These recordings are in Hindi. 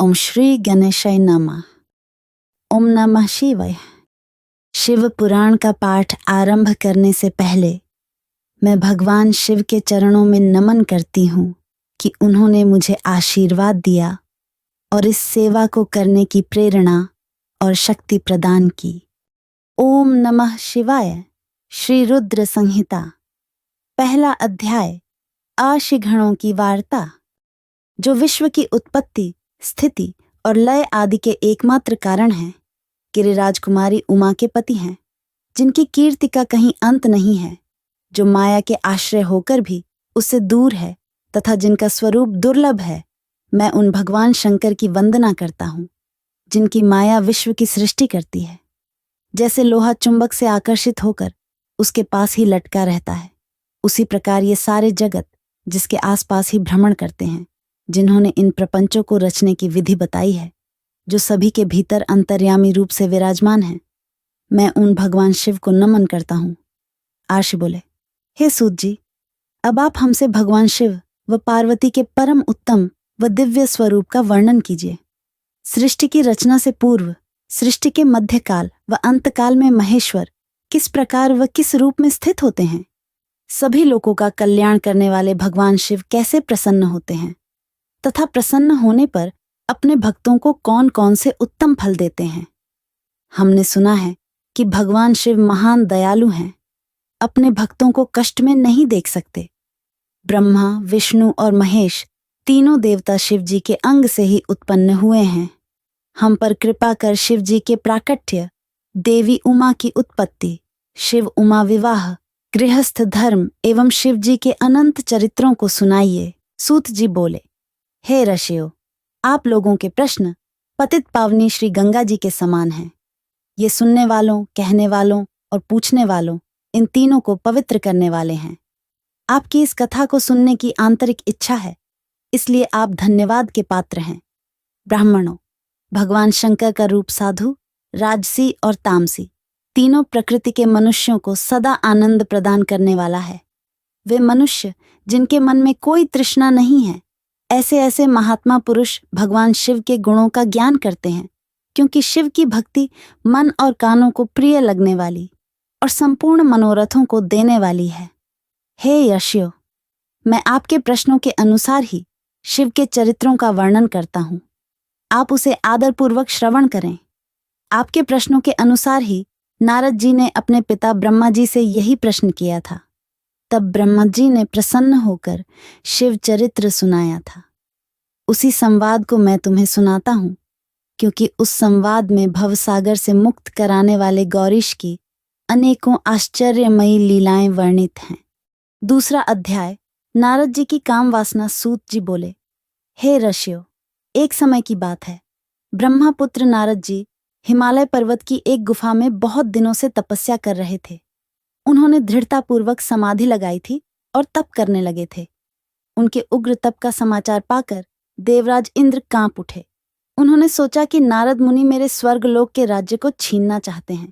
ओम श्री गणेशाय नमः। ओम नमः शिवाय। शिव पुराण का पाठ आरंभ करने से पहले मैं भगवान शिव के चरणों में नमन करती हूँ कि उन्होंने मुझे आशीर्वाद दिया और इस सेवा को करने की प्रेरणा और शक्ति प्रदान की। ओम नमः शिवाय। श्री रुद्र संहिता, पहला अध्याय, आशिगणों की वार्ता। जो विश्व की उत्पत्ति, स्थिति और लय आदि के एकमात्र कारण हैं, गिरिराज कुमारी उमा के पति हैं, जिनकी कीर्ति का कहीं अंत नहीं है, जो माया के आश्रय होकर भी उससे दूर है तथा जिनका स्वरूप दुर्लभ है, मैं उन भगवान शंकर की वंदना करता हूँ, जिनकी माया विश्व की सृष्टि करती है। जैसे लोहा चुंबक से आकर्षित होकर उसके पास ही लटका रहता है, उसी प्रकार ये सारे जगत जिसके आसपास ही भ्रमण करते हैं, जिन्होंने इन प्रपंचों को रचने की विधि बताई है, जो सभी के भीतर अंतर्यामी रूप से विराजमान है, मैं उन भगवान शिव को नमन करता हूँ। आर्षि बोले, हे सूत जी, अब आप हमसे भगवान शिव व पार्वती के परम उत्तम व दिव्य स्वरूप का वर्णन कीजिए। सृष्टि की रचना से पूर्व, सृष्टि के मध्यकाल व अंतकाल में महेश्वर किस प्रकार व किस रूप में स्थित होते हैं? सभी लोगों का कल्याण करने वाले भगवान शिव कैसे प्रसन्न होते हैं तथा प्रसन्न होने पर अपने भक्तों को कौन कौन से उत्तम फल देते हैं? हमने सुना है कि भगवान शिव महान दयालु हैं, अपने भक्तों को कष्ट में नहीं देख सकते। ब्रह्मा, विष्णु और महेश तीनों देवता शिव जी के अंग से ही उत्पन्न हुए हैं। हम पर कृपा कर शिव जी के प्राकट्य, देवी उमा की उत्पत्ति, शिव उमा विवाह, गृहस्थ धर्म एवं शिव जी के अनंत चरित्रों को सुनाइए। सूत जी बोले, हे ऋषियों, आप लोगों के प्रश्न पतित पावनी श्री गंगा जी के समान हैं। ये सुनने वालों, कहने वालों और पूछने वालों, इन तीनों को पवित्र करने वाले हैं। आपकी इस कथा को सुनने की आंतरिक इच्छा है, इसलिए आप धन्यवाद के पात्र हैं। ब्राह्मणों, भगवान शंकर का रूप साधु, राजसी और तामसी तीनों प्रकृति के मनुष्यों को सदा आनंद प्रदान करने वाला है। वे मनुष्य जिनके मन में कोई तृष्णा नहीं है, ऐसे ऐसे महात्मा पुरुष भगवान शिव के गुणों का ज्ञान करते हैं, क्योंकि शिव की भक्ति मन और कानों को प्रिय लगने वाली और संपूर्ण मनोरथों को देने वाली है। हे यशियो, मैं आपके प्रश्नों के अनुसार ही शिव के चरित्रों का वर्णन करता हूँ। आप उसे आदरपूर्वक श्रवण करें। आपके प्रश्नों के अनुसार ही नारद जी ने अपने पिता ब्रह्मा जी से यही प्रश्न किया था। तब ब्रह्मा जी ने प्रसन्न होकर शिव चरित्र सुनाया था। उसी संवाद को मैं तुम्हें सुनाता हूँ, क्योंकि उस संवाद में भवसागर से मुक्त कराने वाले गौरीश की अनेकों आश्चर्यमयी लीलाएं वर्णित हैं। दूसरा अध्याय, नारद जी की काम वासना। सूत जी बोले, हे ऋषियों, एक समय की बात है, ब्रह्मापुत्र नारद जी हिमालय पर्वत की एक गुफा में बहुत दिनों से तपस्या कर रहे थे। उन्होंने दृढ़तापूर्वक समाधि लगाई थी और तप करने लगे थे। उनके उग्र तप का समाचार पाकर देवराज इंद्र कांप उठे। उन्होंने सोचा कि नारद मुनि मेरे स्वर्गलोक के राज्य को छीनना चाहते हैं।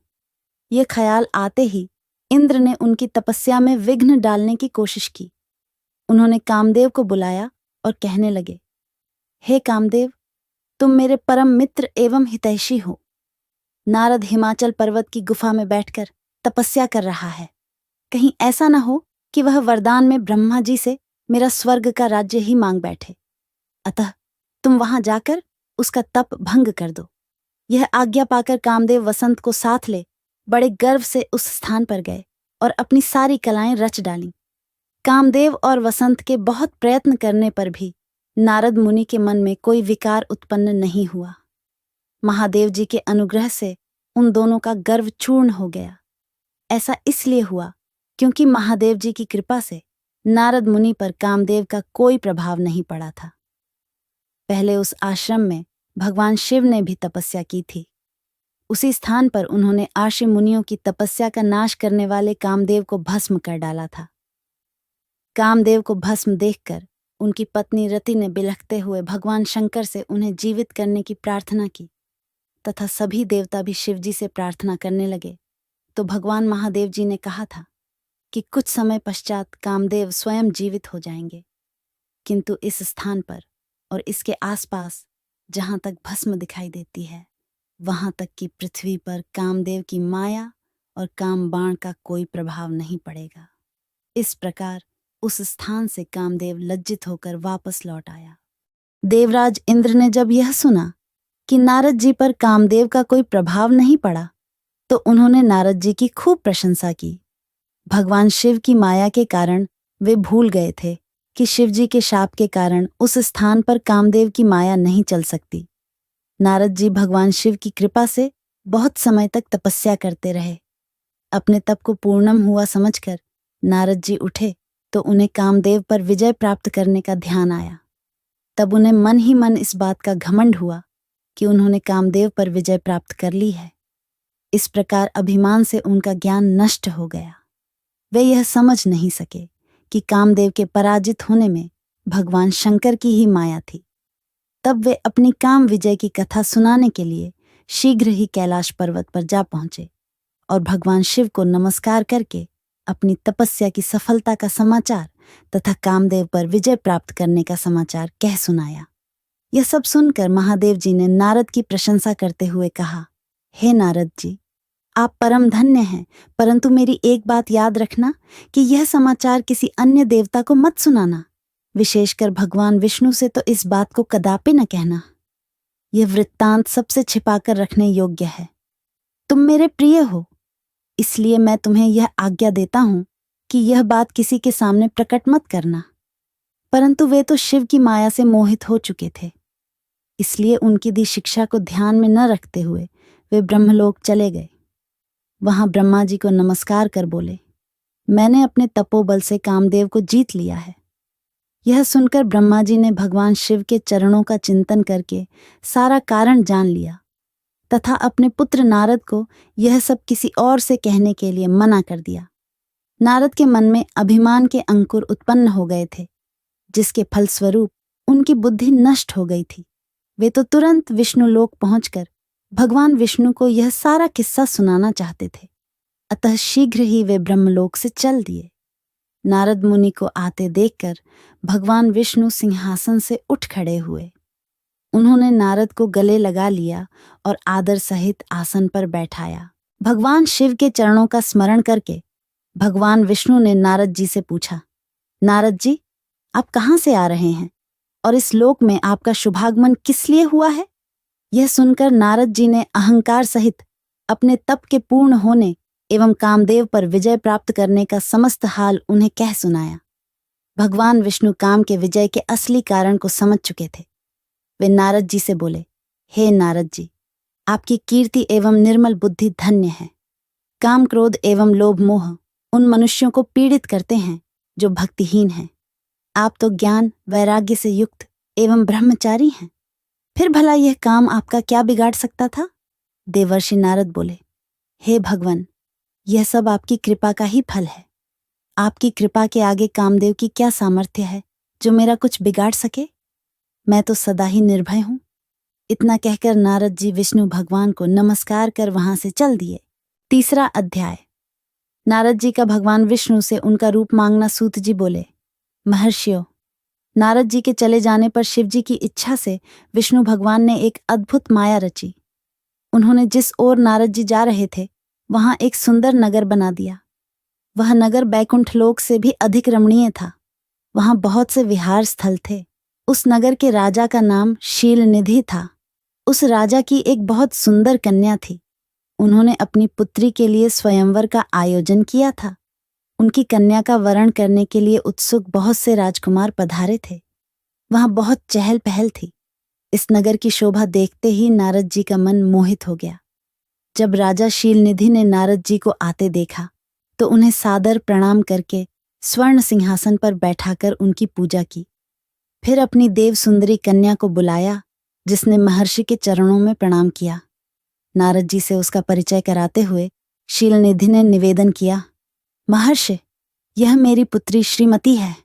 यह ख्याल आते ही इंद्र ने उनकी तपस्या में विघ्न डालने की कोशिश की। उन्होंने कामदेव को बुलाया और कहने लगे, हे कामदेव, तुम मेरे परम मित्र एवं हितैषी हो। नारद हिमाचल पर्वत की गुफा में बैठकर तपस्या कर रहा है। कहीं ऐसा न हो कि वह वरदान में ब्रह्मा जी से मेरा स्वर्ग का राज्य ही मांग बैठे। अतः तुम वहां जाकर उसका तप भंग कर दो। यह आज्ञा पाकर कामदेव वसंत को साथ ले बड़े गर्व से उस स्थान पर गए और अपनी सारी कलाएं रच डालीं। कामदेव और वसंत के बहुत प्रयत्न करने पर भी नारद मुनि के मन में कोई विकार उत्पन्न नहीं हुआ। महादेव जी के अनुग्रह से उन दोनों का गर्व चूर्ण हो गया। ऐसा इसलिए हुआ क्योंकि महादेव जी की कृपा से नारद मुनि पर कामदेव का कोई प्रभाव नहीं पड़ा था। पहले उस आश्रम में भगवान शिव ने भी तपस्या की थी। उसी स्थान पर उन्होंने आर्षि मुनियों की तपस्या का नाश करने वाले कामदेव को भस्म कर डाला था। कामदेव को भस्म देखकर उनकी पत्नी रति ने बिलखते हुए भगवान शंकर से उन्हें जीवित करने की प्रार्थना की तथा सभी देवता भी शिव जी से प्रार्थना करने लगे। तो भगवान महादेव जी ने कहा था कि कुछ समय पश्चात कामदेव स्वयं जीवित हो जाएंगे, किंतु इस स्थान पर और इसके आसपास जहां तक भस्म दिखाई देती है, वहां तक कि पृथ्वी पर कामदेव की माया और काम बाण का कोई प्रभाव नहीं पड़ेगा। इस प्रकार उस स्थान से कामदेव लज्जित होकर वापस लौट आया। देवराज इंद्र ने जब यह सुना कि नारद जी पर कामदेव का कोई प्रभाव नहीं पड़ा, तो उन्होंने नारद जी की खूब प्रशंसा की। भगवान शिव की माया के कारण वे भूल गए थे कि शिव जी के शाप के कारण उस स्थान पर कामदेव की माया नहीं चल सकती। नारद जी भगवान शिव की कृपा से बहुत समय तक तपस्या करते रहे। अपने तप को पूर्णम हुआ समझकर नारद जी उठे तो उन्हें कामदेव पर विजय प्राप्त करने का ध्यान आया। तब उन्हें मन ही मन इस बात का घमंड हुआ कि उन्होंने कामदेव पर विजय प्राप्त कर ली है। इस प्रकार अभिमान से उनका ज्ञान नष्ट हो गया। वे यह समझ नहीं सके कि कामदेव के पराजित होने में भगवान शंकर की ही माया थी। तब वे अपनी काम विजय की कथा सुनाने के लिए शीघ्र ही कैलाश पर्वत पर जा पहुंचे और भगवान शिव को नमस्कार करके अपनी तपस्या की सफलता का समाचार तथा कामदेव पर विजय प्राप्त करने का समाचार कह सुनाया। यह सब सुनकर महादेव जी ने नारद की प्रशंसा करते हुए कहा, हे नारद जी, आप परम धन्य हैं, परंतु मेरी एक बात याद रखना कि यह समाचार किसी अन्य देवता को मत सुनाना, विशेषकर भगवान विष्णु से तो इस बात को कदापि न कहना। यह वृत्तांत सबसे छिपाकर रखने योग्य है। तुम मेरे प्रिय हो, इसलिए मैं तुम्हें यह आज्ञा देता हूं कि यह बात किसी के सामने प्रकट मत करना। परंतु वे तो शिव की माया से मोहित हो चुके थे, इसलिए उनकी दी शिक्षा को ध्यान में न रखते हुए वे ब्रह्मलोक चले गए। वहां ब्रह्मा जी को नमस्कार कर बोले, मैंने अपने तपोबल से कामदेव को जीत लिया है। यह सुनकर ब्रह्मा जी ने भगवान शिव के चरणों का चिंतन करके सारा कारण जान लिया तथा अपने पुत्र नारद को यह सब किसी और से कहने के लिए मना कर दिया। नारद के मन में अभिमान के अंकुर उत्पन्न हो गए थे, जिसके फलस्वरूप उनकी बुद्धि नष्ट हो गई थी। वे तो तुरंत विष्णु लोक पहुंचकर भगवान विष्णु को यह सारा किस्सा सुनाना चाहते थे। अतः शीघ्र ही वे ब्रह्मलोक से चल दिए। नारद मुनि को आते देखकर भगवान विष्णु सिंहासन से उठ खड़े हुए। उन्होंने नारद को गले लगा लिया और आदर सहित आसन पर बैठाया। भगवान शिव के चरणों का स्मरण करके भगवान विष्णु ने नारद जी से पूछा, नारद जी, आप कहाँ से आ रहे हैं और इस लोक में आपका शुभागमन किस लिए हुआ है? यह सुनकर नारद जी ने अहंकार सहित अपने तप के पूर्ण होने एवं कामदेव पर विजय प्राप्त करने का समस्त हाल उन्हें कह सुनाया। भगवान विष्णु काम के विजय के असली कारण को समझ चुके थे। वे नारद जी से बोले, हे नारद जी, आपकी कीर्ति एवं निर्मल बुद्धि धन्य है। काम, क्रोध एवं लोभ मोह उन मनुष्यों को पीड़ित करते हैं जो भक्तिहीन हैं। आप तो ज्ञान वैराग्य से युक्त एवं ब्रह्मचारी हैं, फिर भला यह काम आपका क्या बिगाड़ सकता था? देवर्षि नारद बोले, हे भगवान, यह सब आपकी कृपा का ही फल है। आपकी कृपा के आगे कामदेव की क्या सामर्थ्य है जो मेरा कुछ बिगाड़ सके? मैं तो सदा ही निर्भय हूं। इतना कहकर नारद जी विष्णु भगवान को नमस्कार कर वहां से चल दिए। 3 अध्याय। नारद जी का भगवान विष्णु से उनका रूप मांगना। सूत जी बोले, महर्षियों, नारद जी के चले जाने पर शिव जी की इच्छा से विष्णु भगवान ने एक अद्भुत माया रची। उन्होंने जिस ओर नारद जी जा रहे थे वहां एक सुंदर नगर बना दिया। वह नगर बैकुंठ लोक से भी अधिक रमणीय था। वहां बहुत से विहार स्थल थे। उस नगर के राजा का नाम शीलनिधि था। उस राजा की एक बहुत सुंदर कन्या थी। उन्होंने अपनी पुत्री के लिए स्वयंवर का आयोजन किया था। उनकी कन्या का वरण करने के लिए उत्सुक बहुत से राजकुमार पधारे थे। वहां बहुत चहल पहल थी। इस नगर की शोभा देखते ही नारद जी का मन मोहित हो गया। जब राजा शीलनिधि ने नारद जी को आते देखा तो उन्हें सादर प्रणाम करके स्वर्ण सिंहासन पर बैठाकर उनकी पूजा की। फिर अपनी देव सुंदरी कन्या को बुलाया, जिसने महर्षि के चरणों में प्रणाम किया। नारद जी से उसका परिचय कराते हुए शीलनिधि ने निवेदन किया, महर्षि, यह मेरी पुत्री श्रीमती है।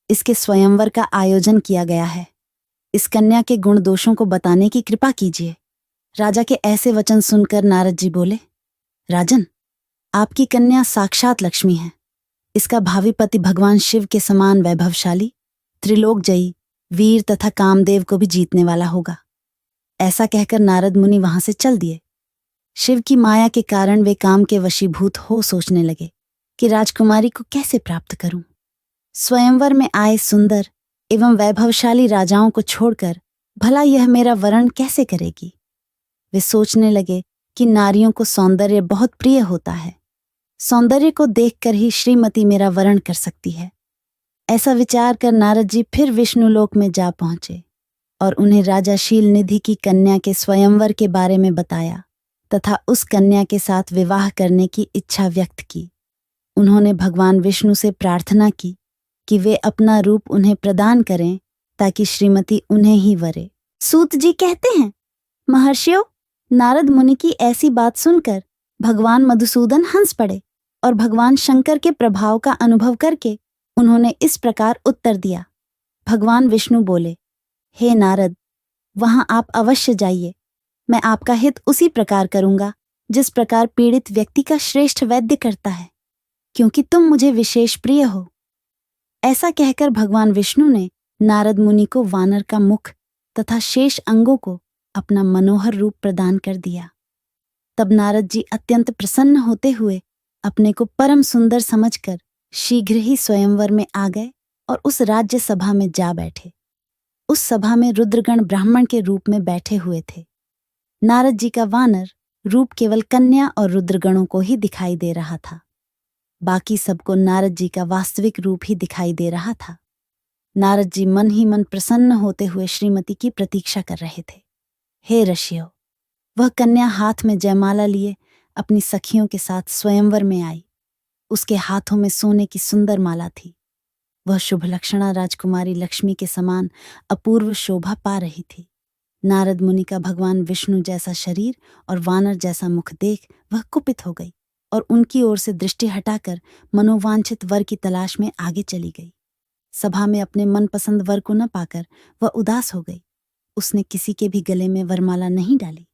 इसके स्वयंवर का आयोजन किया गया है। इस कन्या के गुण दोषों को बताने की कृपा कीजिए। राजा के ऐसे वचन सुनकर नारद जी बोले, राजन, आपकी कन्या साक्षात लक्ष्मी है। इसका भावी पति भगवान शिव के समान वैभवशाली, त्रिलोक जयी, वीर तथा कामदेव को भी जीतने वाला होगा। ऐसा कहकर नारद मुनि वहां से चल दिए। शिव की माया के कारण वे काम के वशीभूत हो सोचने लगे कि राजकुमारी को कैसे प्राप्त करूं। स्वयंवर में आए सुंदर एवं वैभवशाली राजाओं को छोड़कर भला यह मेरा वरण कैसे करेगी। वे सोचने लगे कि नारियों को सौंदर्य बहुत प्रिय होता है, सौंदर्य को देखकर ही श्रीमती मेरा वरण कर सकती है। ऐसा विचार कर नारद जी फिर विष्णुलोक में जा पहुंचे और उन्हें राजा शीलनिधि की कन्या के स्वयंवर के बारे में बताया तथा उस कन्या के साथ विवाह करने की इच्छा व्यक्त की। उन्होंने भगवान विष्णु से प्रार्थना की कि वे अपना रूप उन्हें प्रदान करें ताकि श्रीमती उन्हें ही वरे। सूत जी कहते हैं, महर्षियों, नारद मुनि की ऐसी बात सुनकर भगवान मधुसूदन हंस पड़े और भगवान शंकर के प्रभाव का अनुभव करके उन्होंने इस प्रकार उत्तर दिया। भगवान विष्णु बोले, हे नारद, वहां आप अवश्य जाइए। मैं आपका हित उसी प्रकार करूंगा जिस प्रकार पीड़ित व्यक्ति का श्रेष्ठ वैद्य करता है, क्योंकि तुम मुझे विशेष प्रिय हो। ऐसा कहकर भगवान विष्णु ने नारद मुनि को वानर का मुख तथा शेष अंगों को अपना मनोहर रूप प्रदान कर दिया। तब नारद जी अत्यंत प्रसन्न होते हुए अपने को परम सुंदर समझकर शीघ्र ही स्वयंवर में आ गए और उस राज्य सभा में जा बैठे। उस सभा में रुद्रगण ब्राह्मण के रूप में बैठे हुए थे। नारद जी का वानर रूप केवल कन्या और रुद्रगणों को ही दिखाई दे रहा था। बाकी सबको नारद जी का वास्तविक रूप ही दिखाई दे रहा था। नारद जी मन ही मन प्रसन्न होते हुए श्रीमती की प्रतीक्षा कर रहे थे। हे ऋषियों, वह कन्या हाथ में जयमाला लिए अपनी सखियों के साथ स्वयंवर में आई। उसके हाथों में सोने की सुंदर माला थी। वह शुभ लक्षणा राजकुमारी लक्ष्मी के समान अपूर्व शोभा पा रही थी। नारद मुनि का भगवान विष्णु जैसा शरीर और वानर जैसा मुख देख वह कुपित हो गई और उनकी ओर से दृष्टि हटाकर मनोवांछित वर की तलाश में आगे चली गई। सभा में अपने मनपसंद वर को न पाकर वह उदास हो गई। उसने किसी के भी गले में वरमाला नहीं डाली।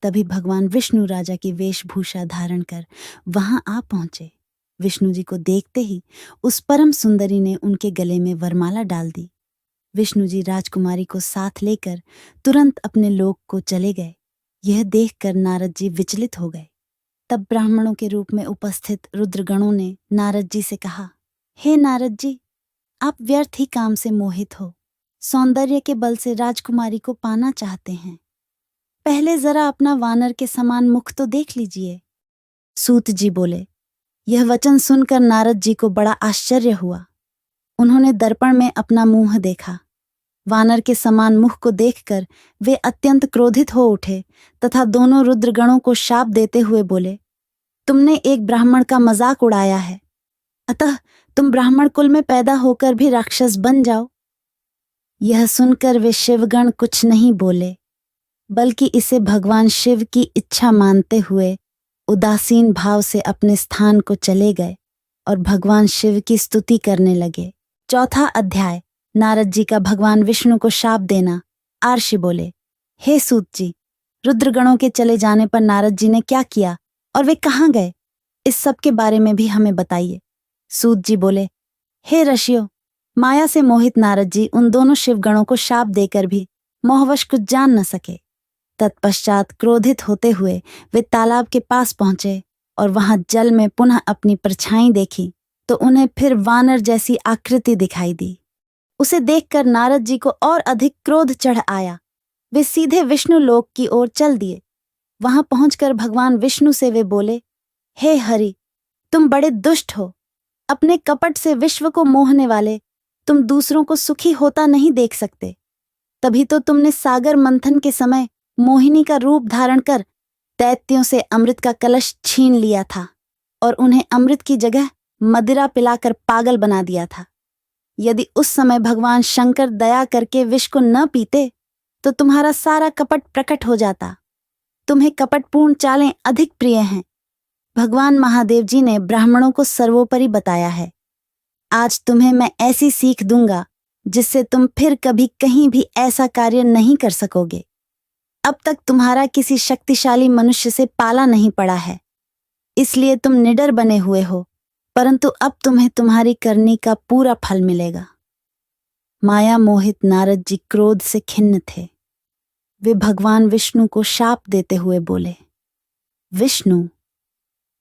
तभी भगवान विष्णु राजा की वेशभूषा धारण कर वहां आ पहुंचे। विष्णु जी को देखते ही उस परम सुंदरी ने उनके गले में वरमाला डाल दी। विष्णु जी राजकुमारी को साथ लेकर तुरंत अपने लोक को चले गए। यह देखकर नारद जी विचलित हो गए। तब ब्राह्मणों के रूप में उपस्थित रुद्रगणों ने नारद जी से कहा, हे नारद जी, आप व्यर्थ ही काम से मोहित हो, सौंदर्य के बल से राजकुमारी को पाना चाहते हैं। पहले जरा अपना वानर के समान मुख तो देख लीजिए। सूत जी बोले। यह वचन सुनकर नारद जी को बड़ा आश्चर्य हुआ। उन्होंने दर्पण में अपना मुंह देखा। वानर के समान मुख को देखकर वे अत्यंत क्रोधित हो उठे तथा दोनों रुद्रगणों को शाप देते हुए बोले, तुमने एक ब्राह्मण का मजाक उड़ाया है, अतः तुम ब्राह्मण कुल में पैदा होकर भी राक्षस बन जाओ। यह सुनकर वे शिवगण कुछ नहीं बोले, बल्कि इसे भगवान शिव की इच्छा मानते हुए उदासीन भाव से अपने स्थान को चले गए और भगवान शिव की स्तुति करने लगे। चौथा अध्याय, नारद जी का भगवान विष्णु को शाप देना। आर्षि बोले, हे सूत जी, रुद्रगणों के चले जाने पर नारद जी ने क्या किया और वे कहाँ गए, इस सब के बारे में भी हमें बताइए। सूत जी बोले, हे ऋषियों, माया से मोहित नारद जी उन दोनों शिवगणों को शाप देकर भी मोहवश कुछ जान न सके। तत्पश्चात क्रोधित होते हुए वे तालाब के पास पहुंचे और वहां जल में पुनः अपनी परछाई देखी तो उन्हें फिर वानर जैसी आकृति दिखाई दी। उसे देखकर नारद जी को और अधिक क्रोध चढ़ आया। वे सीधे विष्णु लोक की ओर चल दिए। वहां पहुंचकर भगवान विष्णु से वे बोले, हे हरि, तुम बड़े दुष्ट हो। अपने कपट से विश्व को मोहने वाले तुम दूसरों को सुखी होता नहीं देख सकते। तभी तो तुमने सागर मंथन के समय मोहिनी का रूप धारण कर दैत्यों से अमृत का कलश छीन लिया था और उन्हें अमृत की जगह मदिरा पिलाकर पागल बना दिया था। यदि उस समय भगवान शंकर दया करके विष को न पीते तो तुम्हारा सारा कपट प्रकट हो जाता। तुम्हें कपटपूर्ण चालें अधिक प्रिय हैं। भगवान महादेव जी ने ब्राह्मणों को सर्वोपरि बताया है। आज तुम्हें मैं ऐसी सीख दूंगा जिससे तुम फिर कभी कहीं भी ऐसा कार्य नहीं कर सकोगे। अब तक तुम्हारा किसी शक्तिशाली मनुष्य से पाला नहीं पड़ा है, इसलिए तुम निडर बने हुए हो, परंतु अब तुम्हें तुम्हारी करनी का पूरा फल मिलेगा। माया मोहित नारद जी क्रोध से खिन्न थे। वे भगवान विष्णु को शाप देते हुए बोले, विष्णु,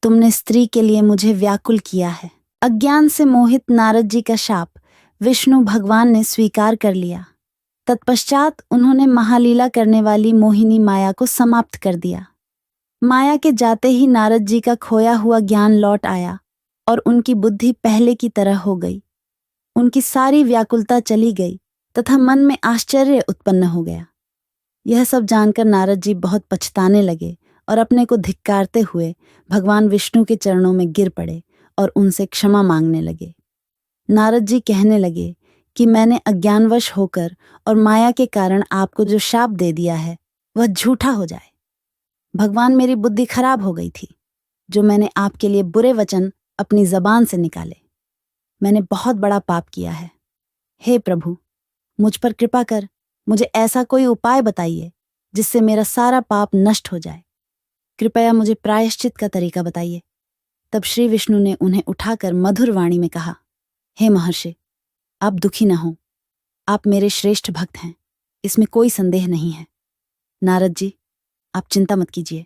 तुमने स्त्री के लिए मुझे व्याकुल किया है। अज्ञान से मोहित नारद जी का शाप विष्णु भगवान ने स्वीकार कर लिया। तत्पश्चात उन्होंने महालीला करने वाली मोहिनी माया को समाप्त कर दिया। माया के जाते ही नारद जी का खोया हुआ ज्ञान लौट आया और उनकी बुद्धि पहले की तरह हो गई। उनकी सारी व्याकुलता चली गई तथा मन में आश्चर्य उत्पन्न हो गया। यह सब जानकर नारद जी बहुत पछताने लगे और अपने को धिक्कारते हुए भगवान विष्णु के चरणों में गिर पड़े और उनसे क्षमा मांगने लगे। नारद जी कहने लगे कि मैंने अज्ञानवश होकर और माया के कारण आपको जो शाप दे दिया है वह झूठा हो जाए। भगवान, मेरी बुद्धि खराब हो गई थी जो मैंने आपके लिए बुरे वचन अपनी जबान से निकाले। मैंने बहुत बड़ा पाप किया है। हे प्रभु, मुझ पर कृपा कर मुझे ऐसा कोई उपाय बताइए जिससे मेरा सारा पाप नष्ट हो जाए। कृपया मुझे प्रायश्चित का तरीका बताइए। तब श्री विष्णु ने उन्हें उठाकर मधुर वाणी में कहा, हे महर्षि, आप दुखी न हो। आप मेरे श्रेष्ठ भक्त हैं, इसमें कोई संदेह नहीं है। नारद जी, आप चिंता मत कीजिए।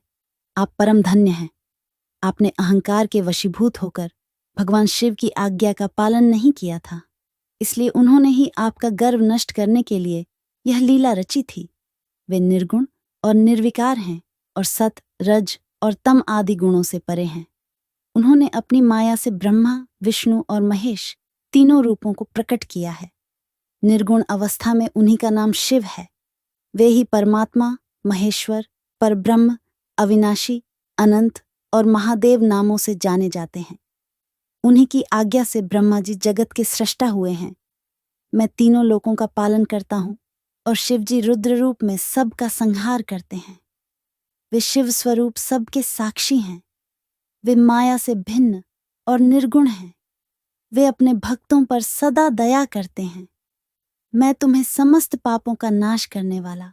आप परम धन्य हैं। आपने अहंकार के वशीभूत होकर भगवान शिव की आज्ञा का पालन नहीं किया था, इसलिए उन्होंने ही आपका गर्व नष्ट करने के लिए यह लीला रची थी। वे निर्गुण और निर्विकार हैं और सत, रज और तम आदि गुणों से परे हैं। उन्होंने अपनी माया से ब्रह्मा, विष्णु और महेश तीनों रूपों को प्रकट किया है। निर्गुण अवस्था में उन्हीं का नाम शिव है। वे ही परमात्मा, महेश्वर, परब्रह्म, अविनाशी, अनंत और महादेव नामों से जाने जाते हैं। उन्हीं की आज्ञा से ब्रह्मा जी जगत के सृष्टा हुए हैं। मैं तीनों लोकों का पालन करता हूँ और शिव जी रुद्र रूप में सबका संहार करते हैं। वे शिव स्वरूप सबके साक्षी हैं। वे माया से भिन्न और निर्गुण हैं। वे अपने भक्तों पर सदा दया करते हैं। मैं तुम्हें समस्त पापों का नाश करने वाला,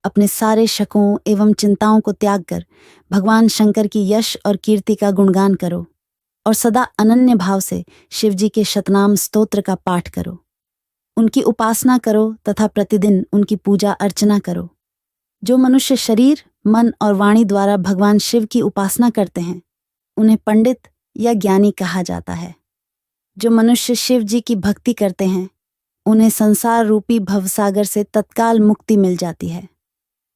अपने सारे शकों एवं चिंताओं को त्याग कर भगवान शंकर की यश और कीर्ति का गुणगान करो और सदा अनन्य भाव से शिवजी के शतनाम स्तोत्र का पाठ करो। उनकी उपासना करो तथा प्रतिदिन उनकी पूजा अर्चना करो। जो मनुष्य शरीर, मन और वाणी द्वारा भगवान शिव की उपासना करते हैं उन्हें पंडित या ज्ञानी कहा जाता है। जो मनुष्य शिव जी की भक्ति करते हैं उन्हें संसार रूपी भवसागर से तत्काल मुक्ति मिल जाती है।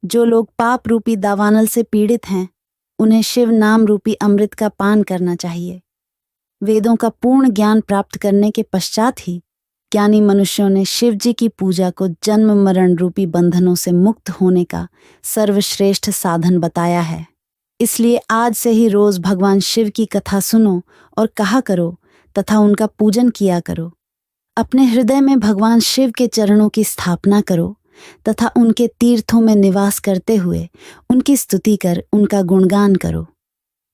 जो लोग पाप रूपी दावानल से पीड़ित हैं उन्हें शिव नाम रूपी अमृत का पान करना चाहिए। वेदों का पूर्ण ज्ञान प्राप्त करने के पश्चात ही ज्ञानी मनुष्यों ने शिव जी की पूजा को जन्म मरण रूपी बंधनों से मुक्त होने का सर्वश्रेष्ठ साधन बताया है। इसलिए आज से ही रोज भगवान शिव की कथा सुनो और कहा करो तथा उनका पूजन किया करो। अपने हृदय में भगवान शिव के चरणों की स्थापना करो तथा उनके तीर्थों में निवास करते हुए उनकी स्तुति कर उनका गुणगान करो।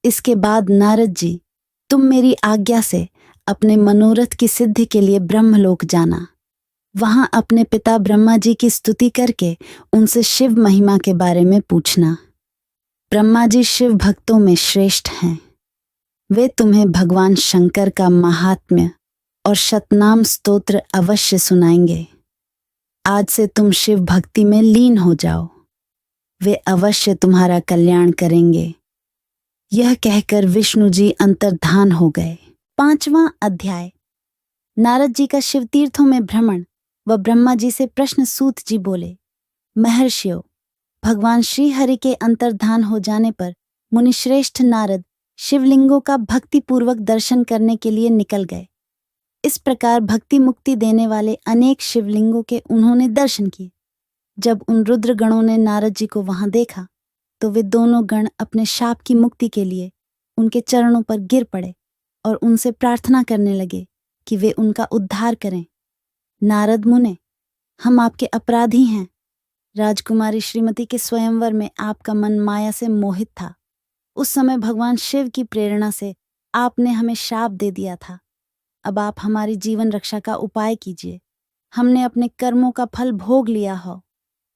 इसके बाद नारद जी, तुम मेरी आज्ञा से अपने मनोरथ की सिद्धि के लिए ब्रह्मलोक जाना। वहां अपने पिता ब्रह्मा जी की स्तुति करके उनसे शिव महिमा के बारे में पूछना। ब्रह्मा जी शिव भक्तों में श्रेष्ठ हैं। वे तुम्हें भगवान शंकर का महात्म्य और शतनाम स्तोत्र अवश्य सुनाएंगे। आज से तुम शिव भक्ति में लीन हो जाओ। वे अवश्य तुम्हारा कल्याण करेंगे। यह कहकर विष्णु जी अंतर्धान हो गए। 5वां अध्याय। नारद जी का शिव तीर्थों में भ्रमण व ब्रह्मा जी से प्रश्न। सूत जी बोले, महर्षियों, भगवान श्री हरि के अंतर्धान हो जाने पर मुनिश्रेष्ठ नारद शिवलिंगों का भक्ति पूर्वक दर्शन करने के लिए निकल गए। इस प्रकार भक्ति मुक्ति देने वाले अनेक शिवलिंगों के उन्होंने दर्शन किए। जब उन रुद्र गणों ने नारद जी को वहां देखा तो वे दोनों गण अपने शाप की मुक्ति के लिए उनके चरणों पर गिर पड़े और उनसे प्रार्थना करने लगे कि वे उनका उद्धार करें। नारद मुने, हम आपके अपराधी हैं। राजकुमारी श्रीमती के स्वयंवर में आपका मन माया से मोहित था। उस समय भगवान शिव की प्रेरणा से आपने हमें शाप दे दिया था। अब आप हमारी जीवन रक्षा का उपाय कीजिए। हमने अपने कर्मों का फल भोग लिया हो।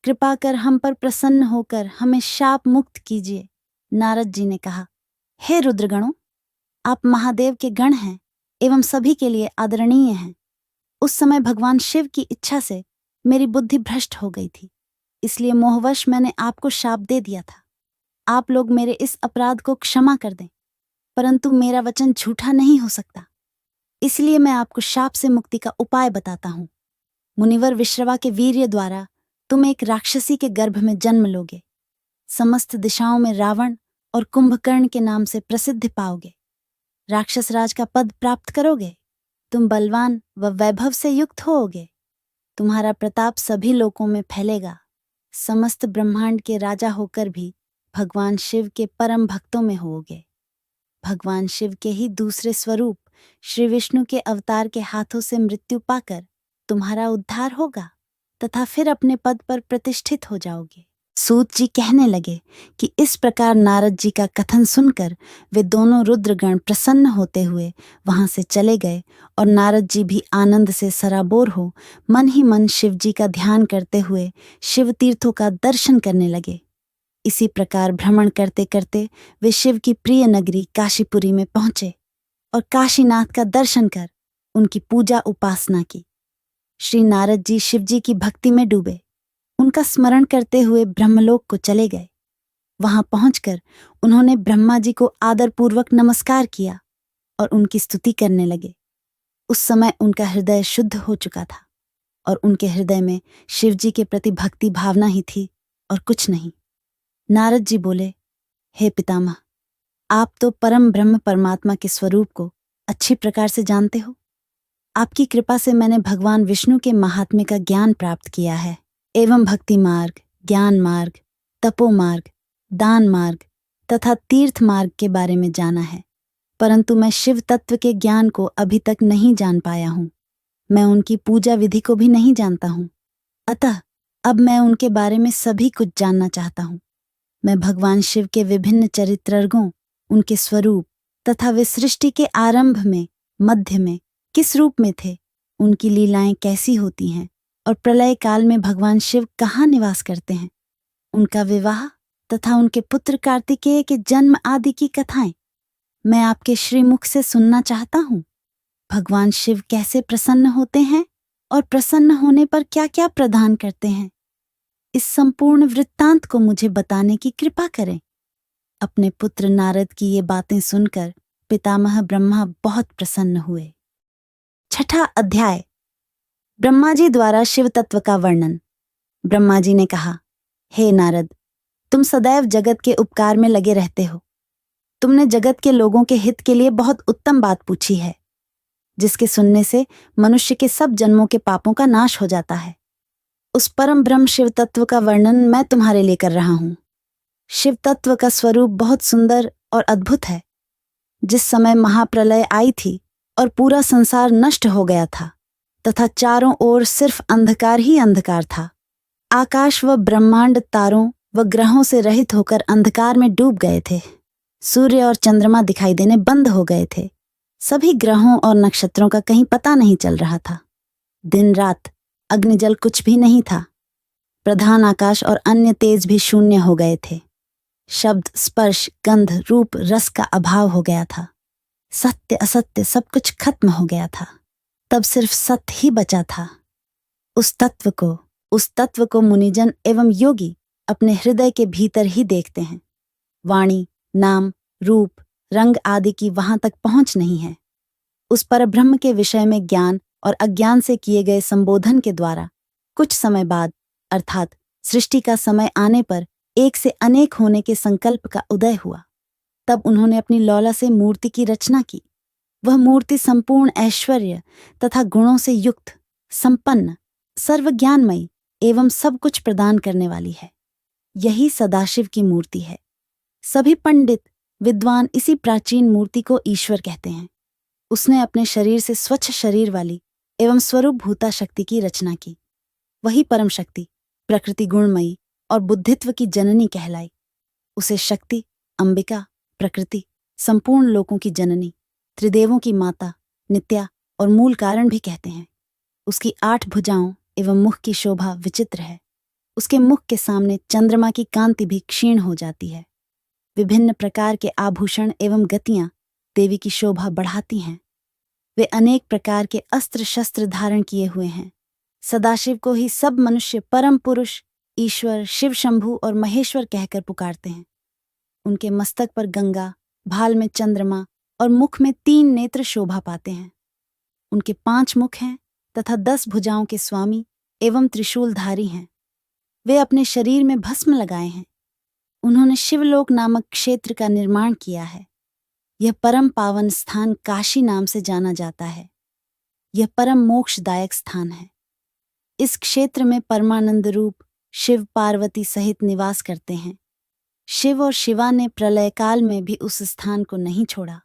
कृपा कर हम पर प्रसन्न होकर हमें शाप मुक्त कीजिए। नारद जी ने कहा, हे रुद्रगणों, आप महादेव के गण हैं एवं सभी के लिए आदरणीय हैं। उस समय भगवान शिव की इच्छा से मेरी बुद्धि भ्रष्ट हो गई थी। इसलिए मोहवश मैंने आपको शाप दे दिया था। आप लोग मेरे इस अपराध को क्षमा कर दें, परंतु मेरा वचन झूठा नहीं हो सकता। इसलिए मैं आपको शाप से मुक्ति का उपाय बताता हूँ। मुनिवर विश्रवा के वीर्य द्वारा तुम एक राक्षसी के गर्भ में जन्म लोगे। समस्त दिशाओं में रावण और कुंभकर्ण के नाम से प्रसिद्ध पाओगे। राक्षस राज का पद प्राप्त करोगे। तुम बलवान व वैभव से युक्त होोगे। तुम्हारा प्रताप सभी लोकों में फैलेगा। समस्त ब्रह्मांड के राजा होकर भी भगवान शिव के परम भक्तों में होोगे। भगवान शिव के ही दूसरे स्वरूप श्री विष्णु के अवतार के हाथों से मृत्यु पाकर तुम्हारा उद्धार होगा तथा फिर अपने पद पर प्रतिष्ठित हो जाओगे। सूत जी कहने लगे कि इस प्रकार नारद जी का कथन सुनकर वे दोनों रुद्रगण प्रसन्न होते हुए वहां से चले गए और नारद जी भी आनंद से सराबोर हो मन ही मन शिव जी का ध्यान करते हुए शिव तीर्थों का दर्शन करने लगे। इसी प्रकार भ्रमण करते करते वे शिव की प्रिय नगरी काशीपुरी में पहुंचे और काशीनाथ का दर्शन कर उनकी पूजा उपासना की। श्री नारद जी शिव जी की भक्ति में डूबे। उनका स्मरण करते हुए ब्रह्मलोक को चले गए। वहां पहुंचकर उन्होंने ब्रह्मा जी को आदरपूर्वक नमस्कार किया और उनकी स्तुति करने लगे। उस समय उनका हृदय शुद्ध हो चुका था और उनके हृदय में शिव जी के प्रति भक्ति भावना ही थी और कुछ नहीं। नारद जी बोले, हे पितामह, आप तो परम ब्रह्म परमात्मा के स्वरूप को अच्छी प्रकार से जानते हो। आपकी कृपा से मैंने भगवान विष्णु के महात्म्य का ज्ञान प्राप्त किया है एवं भक्ति मार्ग, ज्ञान मार्ग, तपो मार्ग, दान मार्ग तथा तीर्थ मार्ग के बारे में जाना है, परंतु मैं शिव तत्व के ज्ञान को अभी तक नहीं जान पाया हूँ। मैं उनकी पूजा विधि को भी नहीं जानता हूँ। अतः अब मैं उनके बारे में सभी कुछ जानना चाहता हूँ। मैं भगवान शिव के विभिन्न चरित्रर्गों, उनके स्वरूप तथा वे सृष्टि के आरंभ में, मध्य में किस रूप में थे, उनकी लीलाएं कैसी होती हैं और प्रलय काल में भगवान शिव कहाँ निवास करते हैं, उनका विवाह तथा उनके पुत्र कार्तिकेय के जन्म आदि की कथाएं मैं आपके श्रीमुख से सुनना चाहता हूँ। भगवान शिव कैसे प्रसन्न होते हैं और प्रसन्न होने पर क्या क्या प्रदान करते हैं, इस संपूर्ण वृत्तांत को मुझे बताने की कृपा करें। अपने पुत्र नारद की ये बातें सुनकर पितामह ब्रह्मा बहुत प्रसन्न हुए। छठा अध्याय, ब्रह्मा जी द्वारा शिव तत्व का वर्णन। ब्रह्मा जी ने कहा, हे नारद, तुम सदैव जगत के उपकार में लगे रहते हो। तुमने जगत के लोगों के हित के लिए बहुत उत्तम बात पूछी है, जिसके सुनने से मनुष्य के सब जन्मों के पापों का नाश हो जाता है। उस परम ब्रह्म शिव तत्व का वर्णन मैं तुम्हारे लिए कर रहा हूं। शिव तत्व का स्वरूप बहुत सुंदर और अद्भुत है। जिस समय महाप्रलय आई थी और पूरा संसार नष्ट हो गया था तथा चारों ओर सिर्फ अंधकार ही अंधकार था, आकाश व ब्रह्मांड तारों व ग्रहों से रहित होकर अंधकार में डूब गए थे। सूर्य और चंद्रमा दिखाई देने बंद हो गए थे। सभी ग्रहों और नक्षत्रों का कहीं पता नहीं चल रहा था। दिन रात, अग्निजल कुछ भी नहीं था। प्रधान आकाश और अन्य तेज भी शून्य हो गए थे। शब्द, स्पर्श, गंध, रूप, रस का अभाव हो गया था। सत्य असत्य सब कुछ खत्म हो गया था। तब सिर्फ सत्य ही बचा था। उस तत्व को मुनिजन एवं योगी अपने हृदय के भीतर ही देखते हैं। वाणी, नाम, रूप, रंग आदि की वहां तक पहुंच नहीं है। उस परब्रह्म के विषय में ज्ञान और अज्ञान से किए गए संबोधन के द्वारा कुछ समय बाद, अर्थात सृष्टि का समय आने पर एक से अनेक होने के संकल्प का उदय हुआ। तब उन्होंने अपनी लौला से मूर्ति की रचना की। वह मूर्ति संपूर्ण ऐश्वर्य तथा गुणों से युक्त, संपन्न, सर्वज्ञानमयी एवं सब कुछ प्रदान करने वाली है। यही सदाशिव की मूर्ति है। सभी पंडित विद्वान इसी प्राचीन मूर्ति को ईश्वर कहते हैं। उसने अपने शरीर से स्वच्छ शरीर वाली एवं स्वरूप भूता शक्ति की रचना की। वही परम शक्ति प्रकृति गुणमयी और बुद्धित्व की जननी कहलाई। उसे शक्ति, अंबिका, प्रकृति, संपूर्ण लोकों की जननी, त्रिदेवों की माता, नित्या और मूल कारण भी कहते हैं। उसकी 8 भुजाओं एवं मुख की शोभा विचित्र है। उसके मुख के सामने चंद्रमा की कांति भी क्षीण हो जाती है। विभिन्न प्रकार के आभूषण एवं गतियां देवी की शोभा बढ़ाती हैं। वे अनेक प्रकार के अस्त्र शस्त्र धारण किए हुए हैं। सदाशिव को ही सब मनुष्य परम पुरुष ईश्वर शिव शंभु और महेश्वर कहकर पुकारते हैं। उनके मस्तक पर गंगा, भाल में चंद्रमा और मुख में 3 नेत्र शोभा पाते हैं। उनके 5 मुख हैं तथा 10 भुजाओं के स्वामी एवं त्रिशूलधारी हैं। वे अपने शरीर में भस्म लगाए हैं। उन्होंने शिवलोक नामक क्षेत्र का निर्माण किया है। यह परम पावन स्थान काशी नाम से जाना जाता है। यह परम मोक्षदायक स्थान है। इस क्षेत्र में परमानंद रूप शिव पार्वती सहित निवास करते हैं। शिव और शिवा ने प्रलय काल में भी उस स्थान को नहीं छोड़ा,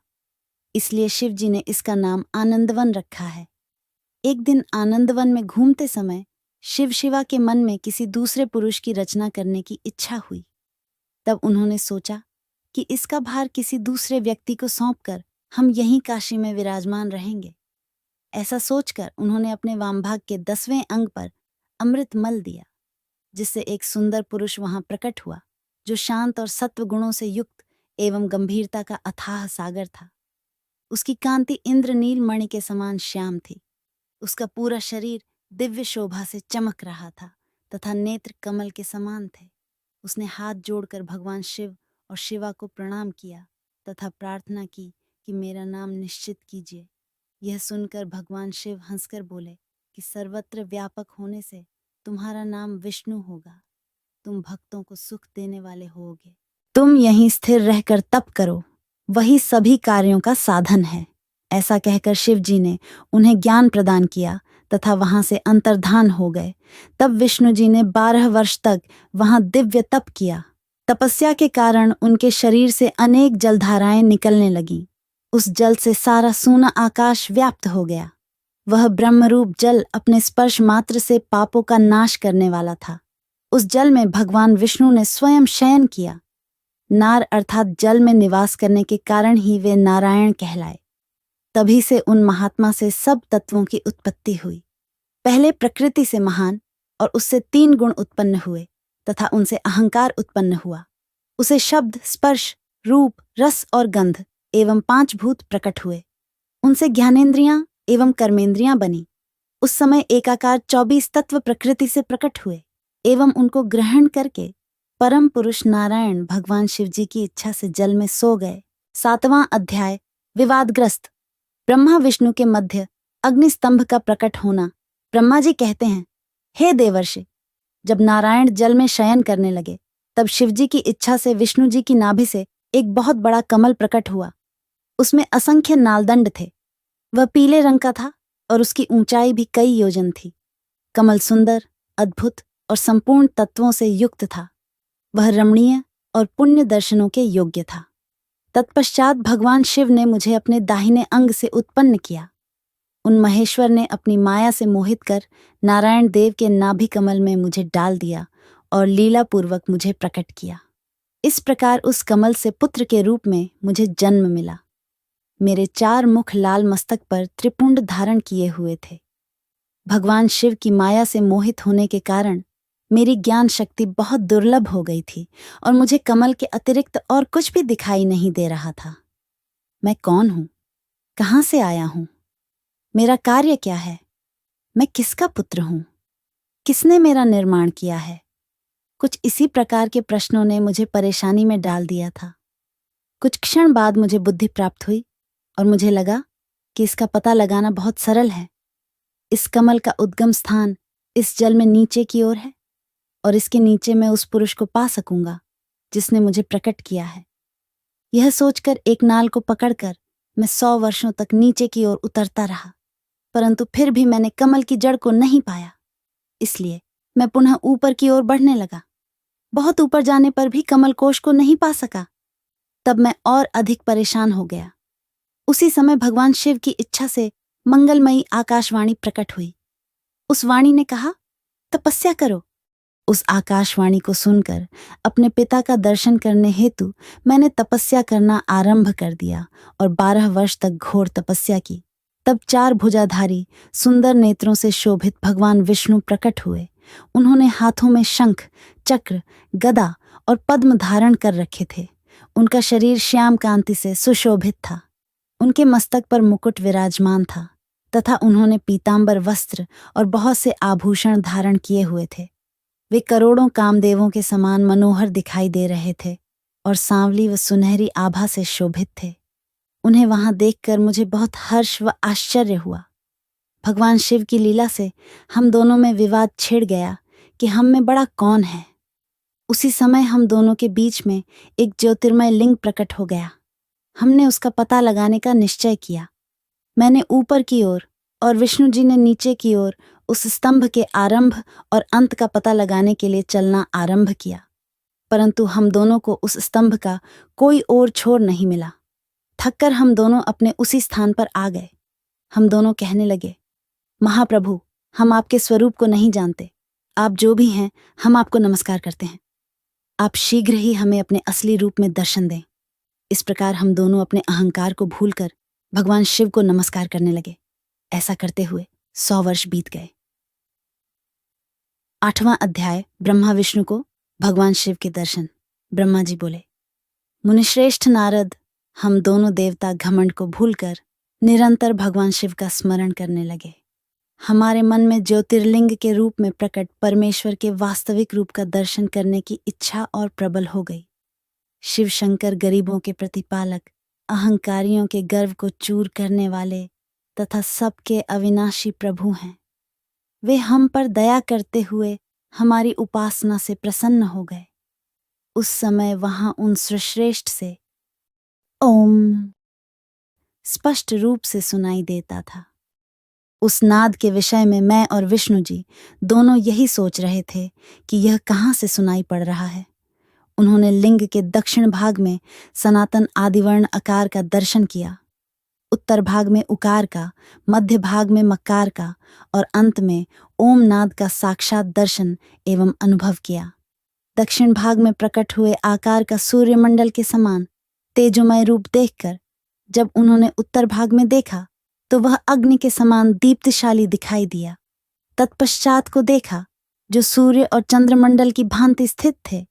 इसलिए शिव जी ने इसका नाम आनंदवन रखा है। एक दिन आनंदवन में घूमते समय शिव शिवा के मन में किसी दूसरे पुरुष की रचना करने की इच्छा हुई। तब उन्होंने सोचा कि इसका भार किसी दूसरे व्यक्ति को सौंपकर हम यहीं काशी में विराजमान रहेंगे। ऐसा सोचकर उन्होंने अपने वामभाग के 10वें अंग पर अमृत मल दिया, जिससे एक सुंदर पुरुष वहां प्रकट हुआ, जो शांत और सत्व गुणों से युक्त एवं गंभीरता का अथाह सागर था। उसकी कांति इंद्रनील मणि के समान श्याम थी। उसका पूरा शरीर दिव्य शोभा से चमक रहा था तथा नेत्र कमल के समान थे। उसने हाथ जोड़कर भगवान शिव और शिवा को प्रणाम किया तथा प्रार्थना की कि मेरा नाम निश्चित कीजिए। यह सुनकर भगवान शिव हंसकर बोले कि सर्वत्र व्यापक होने से तुम्हारा नाम विष्णु होगा। तुम भक्तों को सुख देने वाले होगे। तुम यहीं स्थिर रहकर तप करो, वही सभी कार्यों का साधन है। ऐसा कहकर शिव जी ने उन्हें ज्ञान प्रदान किया तथा वहां से अंतर्धान हो गए। तब विष्णु जी ने 12 वर्ष तक वहां दिव्य तप किया। तपस्या के कारण उनके शरीर से अनेक जलधाराएं निकलने लगीं। उस जल से सारा सूना आकाश व्याप्त हो गया। वह ब्रह्मरूप जल अपने स्पर्श मात्र से पापों का नाश करने वाला था। उस जल में भगवान विष्णु ने स्वयं शयन किया। नार अर्थात जल में निवास करने के कारण ही वे नारायण कहलाए। तभी से उन महात्मा से सब तत्वों की उत्पत्ति हुई। पहले प्रकृति से महान और उससे 3 गुण उत्पन्न हुए तथा उनसे अहंकार उत्पन्न हुआ। उसे शब्द, स्पर्श, रूप, रस और गंध एवं 5 भूत प्रकट हुए। उनसे ज्ञानेंद्रियां एवं कर्मेंद्रियां बनी। उस समय एकाकार 24 तत्व प्रकृति से प्रकट हुए एवं उनको ग्रहण करके परम पुरुष नारायण भगवान शिव जी की इच्छा से जल में सो गए। 7वां अध्याय विवादग्रस्त। ब्रह्मा विष्णु के मध्य अग्निस्तंभ का प्रकट होना। ब्रह्मा जी कहते हैं, हे देवर्षि, जब नारायण जल में शयन करने लगे तब शिव जी की इच्छा से विष्णु जी की नाभि से एक बहुत बड़ा कमल प्रकट हुआ। उसमें असंख्य नालदंड थे। वह पीले रंग का था और उसकी ऊंचाई भी कई योजन थी। कमल सुंदर, अद्भुत और संपूर्ण तत्वों से युक्त था। वह रमणीय और पुण्य दर्शनों के योग्य था। तत्पश्चात भगवान शिव ने मुझे अपने दाहिने अंग से उत्पन्न किया। उन महेश्वर ने अपनी माया से मोहित कर नारायण देव के नाभि कमल में मुझे डाल दिया और लीलापूर्वक मुझे प्रकट किया। इस प्रकार उस कमल से पुत्र के रूप में मुझे जन्म मिला। मेरे 4 मुख लाल मस्तक पर त्रिपुंड धारण किए हुए थे। भगवान शिव की माया से मोहित होने के कारण मेरी ज्ञान शक्ति बहुत दुर्लभ हो गई थी और मुझे कमल के अतिरिक्त और कुछ भी दिखाई नहीं दे रहा था। मैं कौन हूं? कहां से आया हूं? मेरा कार्य क्या है? मैं किसका पुत्र हूं? किसने मेरा निर्माण किया है? कुछ इसी प्रकार के प्रश्नों ने मुझे परेशानी में डाल दिया था। कुछ क्षण बाद मुझे बुद्धि प्राप्त हुई और मुझे लगा कि इसका पता लगाना बहुत सरल है। इस कमल का उद्गम स्थान इस जल में नीचे की ओर है और इसके नीचे मैं उस पुरुष को पा सकूंगा जिसने मुझे प्रकट किया है। यह सोचकर एक नाल को पकड़कर मैं 100 वर्षों तक नीचे की ओर उतरता रहा, परंतु फिर भी मैंने कमल की जड़ को नहीं पाया। इसलिए मैं पुनः ऊपर की ओर बढ़ने लगा। बहुत ऊपर जाने पर भी कमल कोश को नहीं पा सका। तब मैं और अधिक परेशान हो गया। उसी समय भगवान शिव की इच्छा से मंगलमयी आकाशवाणी प्रकट हुई। उस वाणी ने कहा, तपस्या करो। उस आकाशवाणी को सुनकर अपने पिता का दर्शन करने हेतु मैंने तपस्या करना आरंभ कर दिया और 12 वर्ष तक घोर तपस्या की। तब 4 भुजाधारी सुंदर नेत्रों से शोभित भगवान विष्णु प्रकट हुए। उन्होंने हाथों में शंख, चक्र, गदा और पद्म धारण कर रखे थे। उनका शरीर श्याम कांति से सुशोभित था। उनके मस्तक पर मुकुट विराजमान था तथा उन्होंने पीतांबर वस्त्र और बहुत से आभूषण धारण किए हुए थे। वे करोड़ों कामदेवों के समान मनोहर दिखाई दे रहे थे और सांवली व सुनहरी आभा से शोभित थे। उन्हें वहां देखकर मुझे बहुत हर्ष व आश्चर्य हुआ। भगवान शिव की लीला से हम दोनों में विवाद छिड़ गया कि हम में बड़ा कौन है। उसी समय हम दोनों के बीच में एक ज्योतिर्मय लिंग प्रकट हो गया। हमने उसका पता लगाने का निश्चय किया। मैंने ऊपर की ओर और विष्णु जी ने नीचे की ओर उस स्तंभ के आरंभ और अंत का पता लगाने के लिए चलना आरंभ किया, परंतु हम दोनों को उस स्तंभ का कोई और छोर नहीं मिला। थककर हम दोनों अपने उसी स्थान पर आ गए। हम दोनों कहने लगे, महाप्रभु, हम आपके स्वरूप को नहीं जानते। आप जो भी हैं, हम आपको नमस्कार करते हैं। आप शीघ्र ही हमें अपने असली रूप में दर्शन दें। इस प्रकार हम दोनों अपने अहंकार को भूलकर भगवान शिव को नमस्कार करने लगे। ऐसा करते हुए 100 वर्ष बीत गए। 8वां अध्याय। ब्रह्मा विष्णु को भगवान शिव के दर्शन। ब्रह्मा जी बोले, मुनिश्रेष्ठ नारद, हम दोनों देवता घमंड को भूलकर निरंतर भगवान शिव का स्मरण करने लगे। हमारे मन में ज्योतिर्लिंग के रूप में प्रकट परमेश्वर के वास्तविक रूप का दर्शन करने की इच्छा और प्रबल हो गई। शिव शंकर गरीबों के प्रतिपालक, अहंकारियों के गर्व को चूर करने वाले तथा सबके अविनाशी प्रभु हैं। वे हम पर दया करते हुए हमारी उपासना से प्रसन्न हो गए। उस समय वहां उन श्रेष्ठ से ओम स्पष्ट रूप से सुनाई देता था। उस नाद के विषय में मैं और विष्णु जी दोनों यही सोच रहे थे कि यह कहाँ से सुनाई पड़ रहा है। उन्होंने लिंग के दक्षिण भाग में सनातन आदिवर्ण अकार का दर्शन किया, उत्तर भाग में उकार का, मध्य भाग में मकार का और अंत में ओम नाद का साक्षात दर्शन एवं अनुभव किया। दक्षिण भाग में प्रकट हुए आकार का सूर्यमंडल के समान तेजोमय रूप देखकर जब उन्होंने उत्तर भाग में देखा तो वह अग्नि के समान दीप्तशाली दिखाई दिया। तत्पश्चात को देखा जो सूर्य और चंद्रमंडल की भांति स्थित थे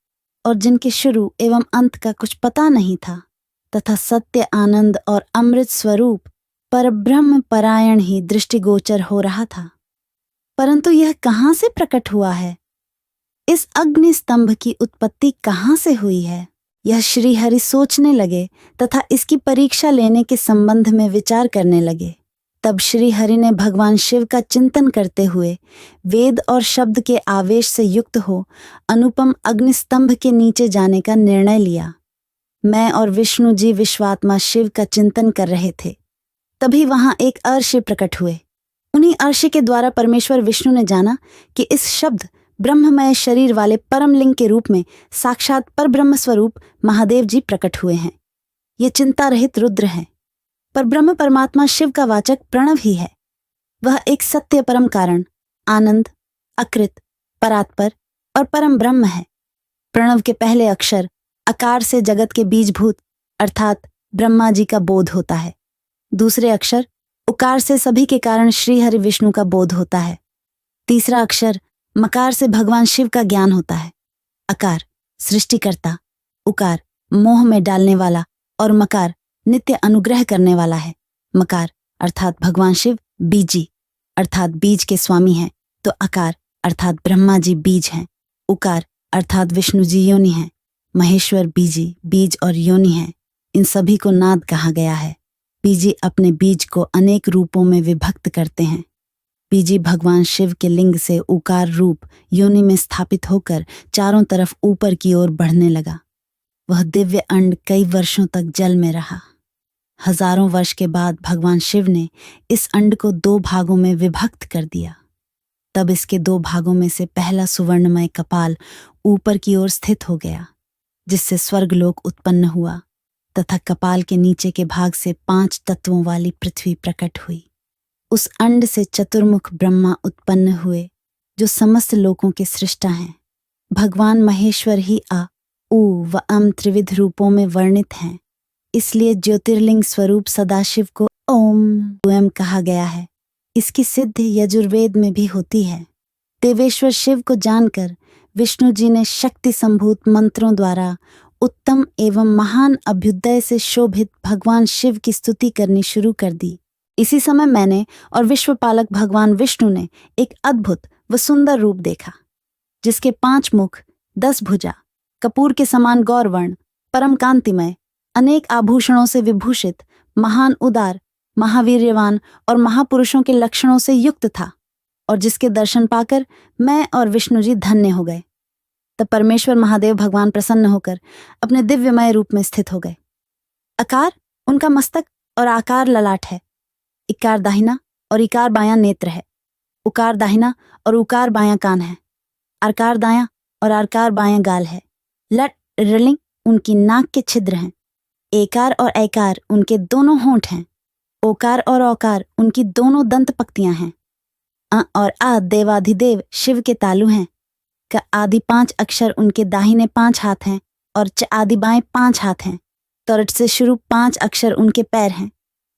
और जिनके शुरू एवं अंत का कुछ पता नहीं था, तथा सत्य आनंद और अमृत स्वरूप परब्रह्म परायण ही दृष्टिगोचर हो रहा था। परंतु यह कहाँ से प्रकट हुआ है? इस अग्नि स्तंभ की उत्पत्ति कहाँ से हुई है? यह श्री हरि सोचने लगे तथा इसकी परीक्षा लेने के संबंध में विचार करने लगे। तब श्री हरि ने भगवान शिव का चिंतन करते हुए वेद और शब्द के आवेश से युक्त हो अनुपम अग्निस्तंभ के नीचे जाने का निर्णय लिया। मैं और विष्णु जी विश्वात्मा शिव का चिंतन कर रहे थे। तभी वहां एक अर्षि प्रकट हुए। उन्हीं अर्षि के द्वारा परमेश्वर विष्णु ने जाना कि इस शब्द ब्रह्ममय शरीर वाले परम लिंग के रूप में साक्षात परब्रह्म स्वरूप महादेव जी प्रकट हुए हैं। ये चिंता रहित रुद्र हैं। पर ब्रह्म परमात्मा शिव का वाचक प्रणव ही है। वह एक सत्य परम कारण, आनंद, अकृत, परात्पर और परम ब्रह्म है। प्रणव के पहले अक्षर अकार से जगत के बीजभूत अर्थात ब्रह्मा जी का बोध होता है। दूसरे अक्षर उकार से सभी के कारण श्री हरि विष्णु का बोध होता है। तीसरा अक्षर मकार से भगवान शिव का ज्ञान होता है। अकार सृष्टिकर्ता, उकार मोह में डालने वाला और मकार नित्य अनुग्रह करने वाला है। मकार अर्थात भगवान शिव बीजी अर्थात बीज के स्वामी हैं, तो अकार अर्थात ब्रह्मा जी बीज हैं। उकार अर्थात विष्णु जी योनि हैं। महेश्वर बीजी बीज और योनि हैं। इन सभी को नाद कहा गया है। बीजी अपने बीज को अनेक रूपों में विभक्त करते हैं। बीजी भगवान शिव के लिंग से उकार रूप योनि में स्थापित होकर चारों तरफ ऊपर की ओर बढ़ने लगा। वह दिव्य अंड कई वर्षों तक जल में रहा। हजारों वर्ष के बाद भगवान शिव ने इस अंड को 2 भागों में विभक्त कर दिया। तब इसके 2 भागों में से पहला सुवर्णमय कपाल ऊपर की ओर स्थित हो गया, जिससे स्वर्गलोक उत्पन्न हुआ, तथा कपाल के नीचे के भाग से 5 तत्वों वाली पृथ्वी प्रकट हुई। उस अंड से चतुर्मुख ब्रह्मा उत्पन्न हुए, जो समस्त लोकों के सृष्टा हैं। भगवान महेश्वर ही आ, उ व अम त्रिविध रूपों में वर्णित हैं। इसलिए ज्योतिर्लिंग स्वरूप सदाशिव को ओम कहा गया है। इसकी सिद्धि यजुर्वेद में भी होती है। देवेश्वर शिव को जानकर विष्णु जी ने शक्ति संभूत मंत्रों द्वारा उत्तम एवं महान अभ्युदय से शोभित भगवान शिव की स्तुति करनी शुरू कर दी। इसी समय मैंने और विश्वपालक भगवान विष्णु ने एक अद्भुत व सुंदर रूप देखा। जिसके 5 मुख, 10 भुजा, कपूर के समान गौरवर्ण, परम कांतिमय, अनेक आभूषणों से विभूषित, महान उदार, महावीर्यवान और महापुरुषों के लक्षणों से युक्त था, और जिसके दर्शन पाकर मैं और विष्णु जी धन्य हो गए। तब परमेश्वर महादेव भगवान प्रसन्न होकर अपने दिव्यमय रूप में स्थित हो गए। अकार उनका मस्तक और आकार ललाट है। इकार दाहिना और इकार बायां नेत्र है। उकार दाहिना और उकार बायां कान है। आकार दायां और आकार बायां गाल है। लट रलिंग उनकी नाक के छिद्र हैं। एकार और ऐकार उनके दोनों होंठ हैं। ओकार और औकार उनकी दोनों दंत पक्तियां हैं। अ और आ देवाधिदेव शिव के तालु हैं। क आदि 5 अक्षर उनके दाहिने 5 हाथ हैं और च आदि बाएं 5 हाथ हैं। तरट से शुरू 5 अक्षर उनके पैर हैं।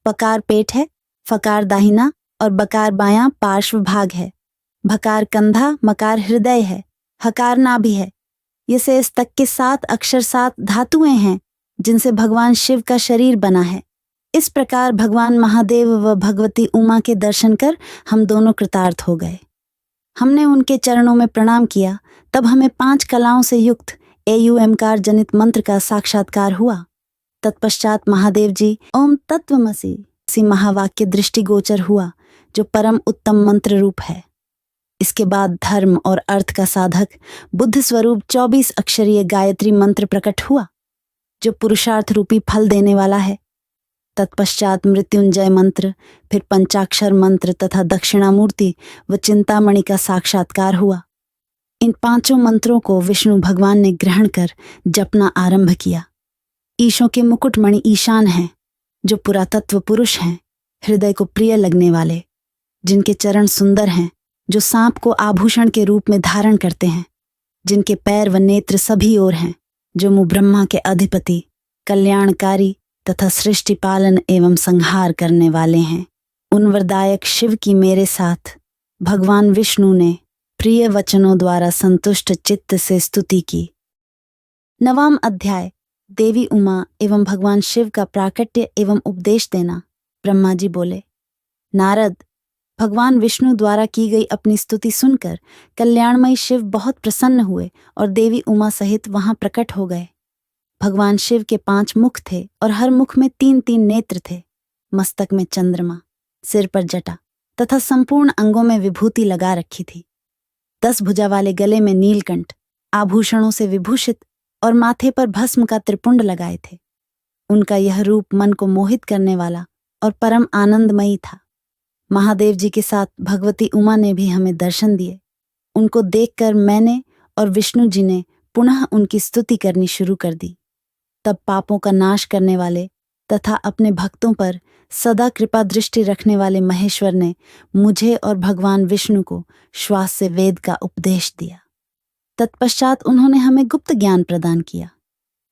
पकार पेट है, फकार दाहिना और बकार बायां पार्श्व भाग है। भकार कंधा, मकार हृदय है, हकार नाभि है। ये शेष तक के 7 अक्षर 7 धातुएं हैं जिनसे भगवान शिव का शरीर बना है। इस प्रकार भगवान महादेव व भगवती उमा के दर्शन कर हम दोनों कृतार्थ हो गए। हमने उनके चरणों में प्रणाम किया, तब हमें 5 कलाओं से युक्त एयूएमकार जनित मंत्र का साक्षात्कार हुआ। तत्पश्चात महादेव जी ओम तत्वमसि सी महावाक्य दृष्टिगोचर हुआ, जो परम उत्तम मंत्र रूप है। इसके बाद धर्म और अर्थ का साधक बुद्ध स्वरूप 24 अक्षरीय गायत्री मंत्र प्रकट हुआ, जो पुरुषार्थ रूपी फल देने वाला है। तत्पश्चात मृत्युंजय मंत्र, फिर पंचाक्षर मंत्र तथा दक्षिणामूर्ति व चिंतामणि का साक्षात्कार हुआ। इन 5 मंत्रों को विष्णु भगवान ने ग्रहण कर जपना आरंभ किया। ईशों के मुकुटमणि ईशान हैं, जो पुरातत्व पुरुष हैं, हृदय को प्रिय लगने वाले, जिनके चरण सुंदर हैं, जो सांप को आभूषण के रूप में धारण करते हैं, जिनके पैर व नेत्र सभी ओर हैं, जो मुँह ब्रह्मा के अधिपति, कल्याणकारी तथा सृष्टि पालन एवं संहार करने वाले हैं। उन वरदायक शिव की मेरे साथ भगवान विष्णु ने प्रिय वचनों द्वारा संतुष्ट चित्त से स्तुति की। 9वां अध्याय देवी उमा एवं भगवान शिव का प्राकट्य एवं उपदेश देना। ब्रह्मा जी बोले, नारद, भगवान विष्णु द्वारा की गई अपनी स्तुति सुनकर कल्याणमयी शिव बहुत प्रसन्न हुए और देवी उमा सहित वहां प्रकट हो गए। भगवान शिव के 5 मुख थे और हर मुख में 3-3 नेत्र थे। मस्तक में चंद्रमा, सिर पर जटा तथा संपूर्ण अंगों में विभूति लगा रखी थी। 10 भुजा वाले गले में नीलकंठ, आभूषणों से विभूषित और माथे पर भस्म का त्रिपुंड लगाए थे। उनका यह रूप मन को मोहित करने वाला और परम आनंदमयी था। महादेव जी के साथ भगवती उमा ने भी हमें दर्शन दिए। उनको देखकर मैंने और विष्णु जी ने पुनः उनकी स्तुति करनी शुरू कर दी। तब पापों का नाश करने वाले तथा अपने भक्तों पर सदा कृपा दृष्टि रखने वाले महेश्वर ने मुझे और भगवान विष्णु को श्वास से वेद का उपदेश दिया। तत्पश्चात उन्होंने हमें गुप्त ज्ञान प्रदान किया।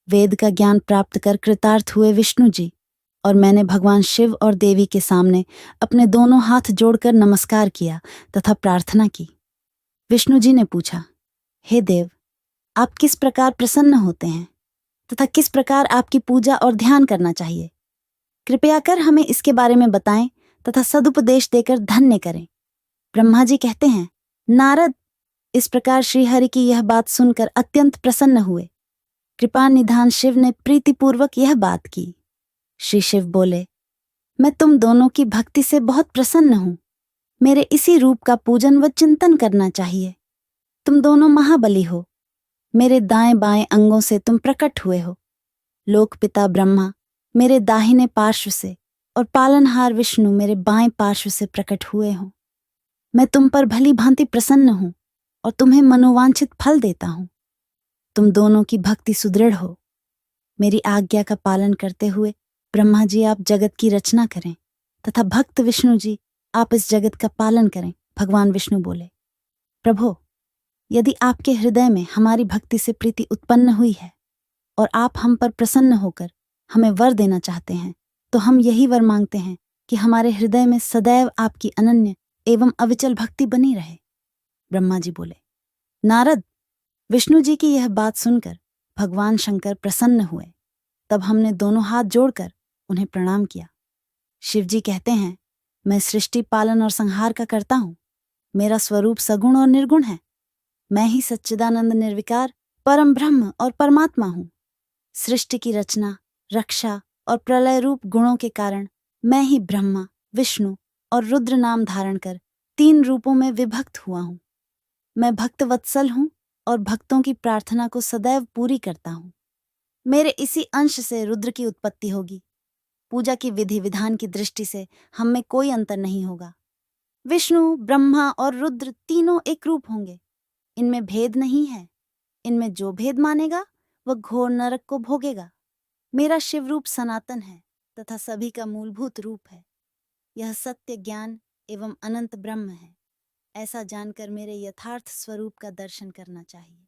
वेद का ज्ञान प्राप्त कर कृतार्थ हुए विष्णु जी और मैंने भगवान शिव और देवी के सामने अपने दोनों हाथ जोड़कर नमस्कार किया तथा प्रार्थना की। विष्णु जी ने पूछा, हे देव, आप किस प्रकार प्रसन्न होते हैं तथा किस प्रकार आपकी पूजा और ध्यान करना चाहिए? कृपया कर हमें इसके बारे में बताएं तथा सदुपदेश देकर धन्य करें। ब्रह्मा जी कहते हैं, नारद, इस प्रकार श्रीहरि की यह बात सुनकर अत्यंत प्रसन्न हुए। कृपा निधान शिव ने प्रीतिपूर्वक यह बात की। श्री शिव बोले, मैं तुम दोनों की भक्ति से बहुत प्रसन्न हूं। मेरे इसी रूप का पूजन व चिंतन करना चाहिए। तुम दोनों महाबली हो। मेरे दाएं बाएं अंगों से तुम प्रकट हुए हो। लोकपिता ब्रह्मा मेरे दाहिने पार्श्व से और पालनहार विष्णु मेरे बाएं पार्श्व से प्रकट हुए हो। मैं तुम पर भली भांति प्रसन्न हूं और तुम्हें मनोवांछित फल देता हूं। तुम दोनों की भक्ति सुदृढ़ हो। मेरी आज्ञा का पालन करते हुए ब्रह्मा जी आप जगत की रचना करें तथा भक्त विष्णु जी आप इस जगत का पालन करें। भगवान विष्णु बोले, प्रभो, यदि आपके हृदय में हमारी भक्ति से प्रीति उत्पन्न हुई है और आप हम पर प्रसन्न होकर हमें वर देना चाहते हैं, तो हम यही वर मांगते हैं कि हमारे हृदय में सदैव आपकी अनन्य एवं अविचल भक्ति बनी रहे। ब्रह्मा जी बोले, नारद, विष्णु जी की यह बात सुनकर भगवान शंकर प्रसन्न हुए। तब हमने दोनों हाथ जोड़कर उन्हें प्रणाम किया। शिव जी कहते हैं, मैं सृष्टि पालन और संहार का करता हूं। मेरा स्वरूप सगुण और निर्गुण है। मैं ही सच्चिदानंद निर्विकार परम ब्रह्म और परमात्मा हूँ। सृष्टि की रचना, रक्षा और प्रलय रूप गुणों के कारण मैं ही ब्रह्मा, विष्णु और रुद्र नाम धारण कर 3 रूपों में विभक्त हुआ हूँ। मैं भक्त वत्सल हूँ और भक्तों की प्रार्थना को सदैव पूरी करता हूँ। मेरे इसी अंश से रुद्र की उत्पत्ति होगी। पूजा की विधि विधान की दृष्टि से हम में कोई अंतर नहीं होगा। विष्णु, ब्रह्मा और रुद्र तीनों एक रूप होंगे। इनमें भेद नहीं है। इनमें जो भेद मानेगा वह घोर नरक को भोगेगा। मेरा शिव रूप सनातन है तथा सभी का मूलभूत रूप है। यह सत्य, ज्ञान एवं अनंत ब्रह्म है। ऐसा जानकर मेरे यथार्थ स्वरूप का दर्शन करना चाहिए।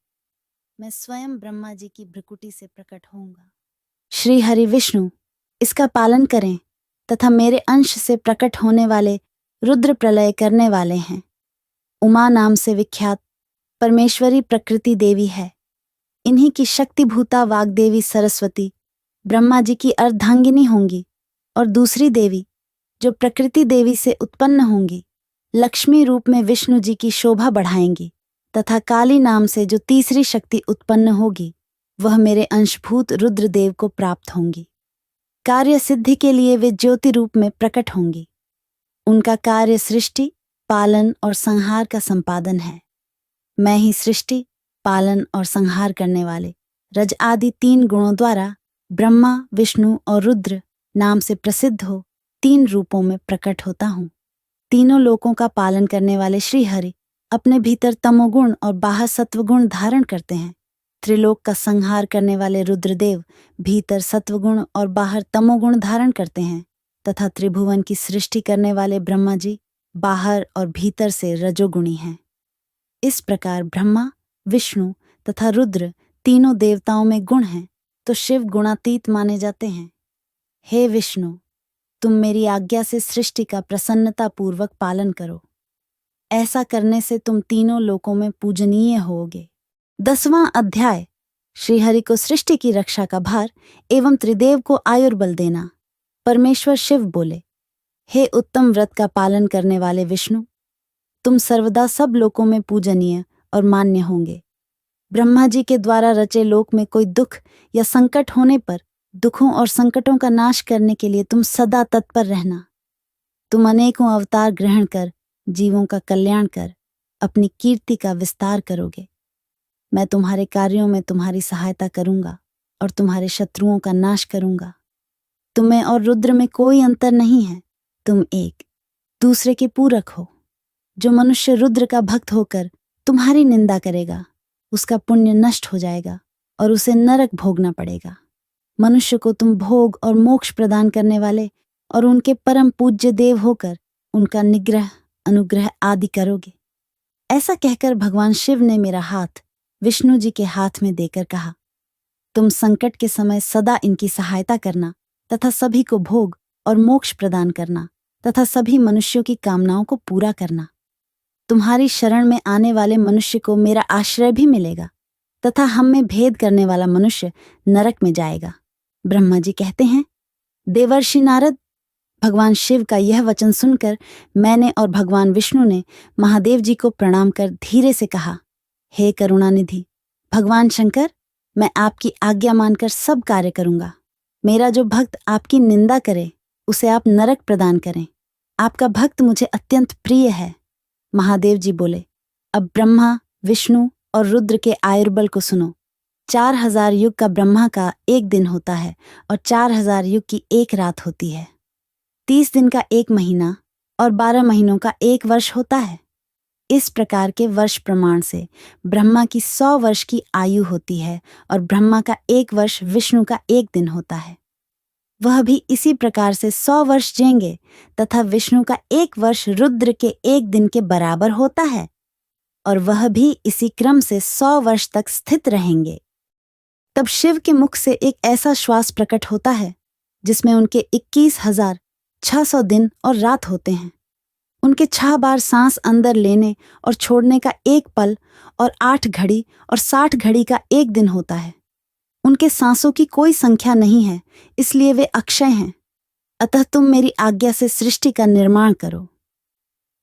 मैं स्वयं ब्रह्मा जी की भ्रुकुटी से प्रकट होऊंगा। श्री हरि विष्णु इसका पालन करें तथा मेरे अंश से प्रकट होने वाले रुद्र प्रलय करने वाले हैं। उमा नाम से विख्यात परमेश्वरी प्रकृति देवी है। इन्हीं की शक्तिभूता वाग्देवी सरस्वती ब्रह्मा जी की अर्धांगिनी होंगी और दूसरी देवी जो प्रकृति देवी से उत्पन्न होंगी लक्ष्मी रूप में विष्णु जी की शोभा बढ़ाएंगी तथा काली नाम से जो तीसरी शक्ति उत्पन्न होगी वह मेरे अंशभूत रुद्रदेव को प्राप्त होंगी। कार्य सिद्धि के लिए वे ज्योति रूप में प्रकट होंगी। उनका कार्य सृष्टि, पालन और संहार का संपादन है। मैं ही सृष्टि, पालन और संहार करने वाले रज आदि 3 गुणों द्वारा ब्रह्मा, विष्णु और रुद्र नाम से प्रसिद्ध हो 3 रूपों में प्रकट होता हूँ। तीनों लोकों का पालन करने वाले श्रीहरि अपने भीतर तमोगुण और बाहर सत्वगुण धारण करते हैं। त्रिलोक का संहार करने वाले रुद्रदेव भीतर सत्वगुण और बाहर तमोगुण धारण करते हैं तथा त्रिभुवन की सृष्टि करने वाले ब्रह्मा जी बाहर और भीतर से रजोगुणी हैं। इस प्रकार ब्रह्मा, विष्णु तथा रुद्र तीनों देवताओं में गुण हैं तो शिव गुणातीत माने जाते हैं। हे विष्णु, तुम मेरी आज्ञा से सृष्टि का प्रसन्नता पूर्वक पालन करो। ऐसा करने से तुम तीनों लोकों में पूजनीय होगे। 10वां अध्याय श्रीहरि को सृष्टि की रक्षा का भार एवं त्रिदेव को आयुर्बल देना। परमेश्वर शिव बोले, हे उत्तम व्रत का पालन करने वाले विष्णु, तुम सर्वदा सब लोकों में पूजनीय और मान्य होंगे। ब्रह्मा जी के द्वारा रचे लोक में कोई दुख या संकट होने पर दुखों और संकटों का नाश करने के लिए तुम सदा तत्पर रहना। तुम अनेकों अवतार ग्रहण कर जीवों का कल्याण कर अपनी कीर्ति का विस्तार करोगे। मैं तुम्हारे कार्यों में तुम्हारी सहायता करूंगा और तुम्हारे शत्रुओं का नाश करूंगा। तुम्हें और रुद्र में कोई अंतर नहीं है। तुम एक दूसरे के पूरक हो। जो मनुष्य रुद्र का भक्त होकर तुम्हारी निंदा करेगा उसका पुण्य नष्ट हो जाएगा और उसे नरक भोगना पड़ेगा। मनुष्य को तुम भोग और मोक्ष प्रदान करने वाले और उनके परम पूज्य देव होकर उनका निग्रह, अनुग्रह आदि करोगे। ऐसा कहकर भगवान शिव ने मेरा हाथ विष्णु जी के हाथ में देकर कहा, तुम संकट के समय सदा इनकी सहायता करना तथा सभी को भोग और मोक्ष प्रदान करना तथा सभी मनुष्यों की कामनाओं को पूरा करना। तुम्हारी शरण में आने वाले मनुष्य को मेरा आश्रय भी मिलेगा तथा हम में भेद करने वाला मनुष्य नरक में जाएगा। ब्रह्मा जी कहते हैं, देवर्षि नारद, भगवान शिव का यह वचन सुनकर मैंने और भगवान विष्णु ने महादेव जी को प्रणाम कर धीरे से कहा, हे करुणानिधि भगवान शंकर, मैं आपकी आज्ञा मानकर सब कार्य करूंगा। मेरा जो भक्त आपकी निंदा करे उसे आप नरक प्रदान करें। आपका भक्त मुझे अत्यंत प्रिय है। महादेव जी बोले, अब ब्रह्मा, विष्णु और रुद्र के आयुर्बल को सुनो। 4000 युग का ब्रह्मा का एक दिन होता है और 4000 युग की एक रात होती है। 30 दिन का एक महीना और 12 महीनों का एक वर्ष होता है। इस प्रकार के वर्ष प्रमाण से ब्रह्मा की 100 वर्ष की आयु होती है और ब्रह्मा का एक वर्ष विष्णु का एक दिन होता है। वह भी इसी प्रकार से 100 वर्ष जिएंगे तथा विष्णु का एक वर्ष रुद्र के एक दिन के बराबर होता है और वह भी इसी क्रम से 100 वर्ष तक स्थित रहेंगे। तब शिव के मुख से एक ऐसा श्वास प्रकट होता है जिसमें उनके 21,600 दिन और रात होते हैं। उनके 6 बार सांस अंदर लेने और छोड़ने का एक पल और 8 घड़ी और 60 घड़ी का एक दिन होता है। उनके सांसों की कोई संख्या नहीं है, इसलिए वे अक्षय हैं। अतः तुम मेरी आज्ञा से सृष्टि का निर्माण करो।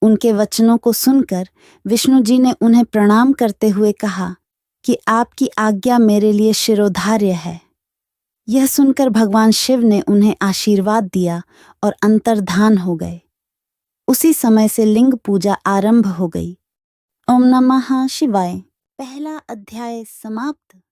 उनके वचनों को सुनकर विष्णु जी ने उन्हें प्रणाम करते हुए कहा कि आपकी आज्ञा मेरे लिए शिरोधार्य है। यह सुनकर भगवान शिव ने उन्हें आशीर्वाद दिया और अंतर्धान हो गए। उसी समय से लिंग पूजा आरंभ हो गई। ओम नमः शिवाय। पहला अध्याय समाप्त।